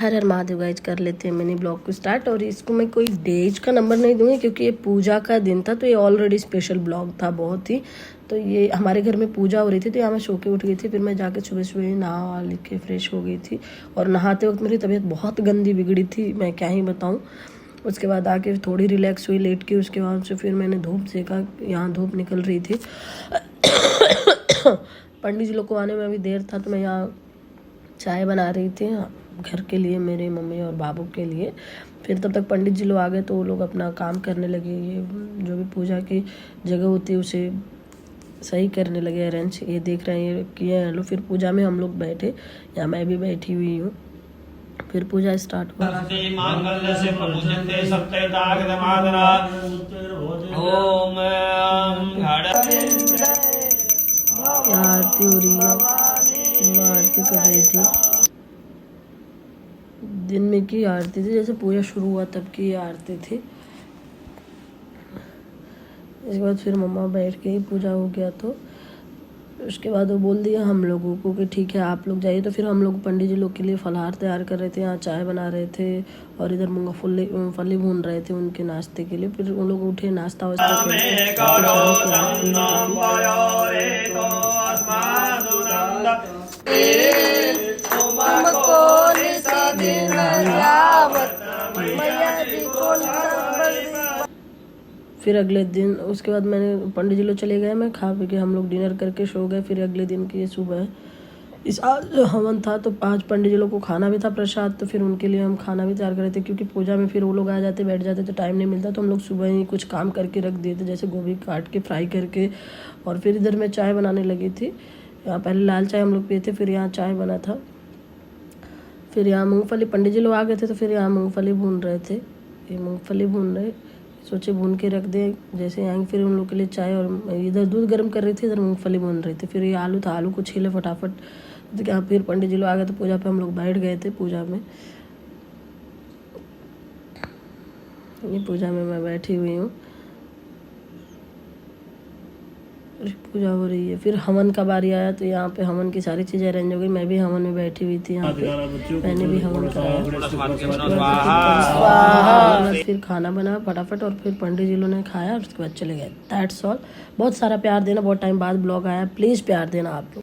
हर हर Mahadev guys, कर लेते हैं मिनी ब्लॉग को स्टार्ट। और इसको मैं कोई डेज का नंबर नहीं दूंगी क्योंकि ये पूजा का दिन था, तो ये ऑलरेडी स्पेशल ब्लॉग था बहुत ही। तो ये हमारे घर में पूजा हो रही थी, तो यहाँ मैं सो के उठ गई थी। फिर मैं जाके सुबह सुबह नहा लिख के फ्रेश हो गई थी। और नहाते वक्त मेरी तबीयत बहुत गंदी बिगड़ी थी, मैं क्या ही बताऊँ। उसके बाद आके थोड़ी रिलैक्स हुई लेट के। उसके बाद से फिर मैंने धूप सेका, यहाँ धूप निकल रही थी। पंडित जी लोग को आने में अभी देर था, तो मैं यहाँ चाय बना रही थी घर के लिए, मेरे मम्मी और बाबू के लिए। फिर तब तक पंडित जी लोग आ गए, तो वो लोग अपना काम करने लगे। ये जो भी पूजा की जगह होती है उसे सही करने लगे, अरेंज। ये देख रहे हैं, ये किए हैं लोग। फिर पूजा में हम लोग बैठे, या मैं भी बैठी हुई हूँ। फिर पूजा स्टार्ट हुआ। आरती हो रही है, आरती कर रही थी। दिन में की आरती थी, जैसे पूजा शुरू हुआ तब की आरती थी। इसके बाद फिर मम्मा बैठ के ही पूजा हो गया, तो उसके बाद वो बोल दिया हम लोगों को कि ठीक है आप लोग जाइए। तो फिर हम लोग पंडित जी लोग के लिए फलाहार तैयार कर रहे थे, यहाँ चाय बना रहे थे और इधर मूंगफली भून रहे थे उनके नाश्ते के लिए। फिर उन लोग उठे, नाश्ता वास्ता फिर अगले दिन उसके बाद मैंने पंडित जी लोग चले गए, मैं खा पी के हम लोग डिनर करके सो गए। फिर अगले दिन की सुबह इस आज हवन था, तो 5 पंडित जी लोग को खाना भी था प्रसाद, तो फिर उनके लिए हम खाना भी तैयार कर रहे थे। क्योंकि पूजा में फिर वो लोग आ जाते, बैठ जाते, तो टाइम नहीं मिलता। तो हम लोग सुबह ही कुछ काम करके रख दिए थे, जैसे गोभी काट के फ्राई करके। और फिर इधर मैं चाय बनाने लगी थी। यहाँ पहले लाल चाय हम लोग पिए थे, फिर यहाँ चाय बना था। फिर यहाँ मूंगफली, पंडित जी लोग आ गए थे, तो फिर यहाँ मूंगफली भून रहे थे। ये मूंगफली भून रहे, सोचे भून के रख दे जैसे आएंगे। फिर उन लोग के लिए चाय, और इधर दूध गर्म कर रही थी, इधर मूंगफली भून रही थी। फिर ये आलू था, आलू को छीले फटाफट। तो क्या, फिर पंडित जी लोग आ गए, तो पूजा पे हम लोग बैठ गए थे। पूजा में ये पूजा में मैं बैठी हुई हूँ, पूजा हो रही है। फिर हवन का बारी आया, तो यहाँ पे हवन की सारी चीज़ें अरेंज हो गई। मैं भी हवन में बैठी हुई थी यहाँ पे, मैंने भी हवन कराया। फिर खाना बना फटाफट, और फिर पंडित जी लोगों ने खाया, और उसके बाद चले गए। That's all. बहुत सारा प्यार देना, बहुत टाइम बाद ब्लॉग आया, प्लीज़ प्यार देना आप लोग।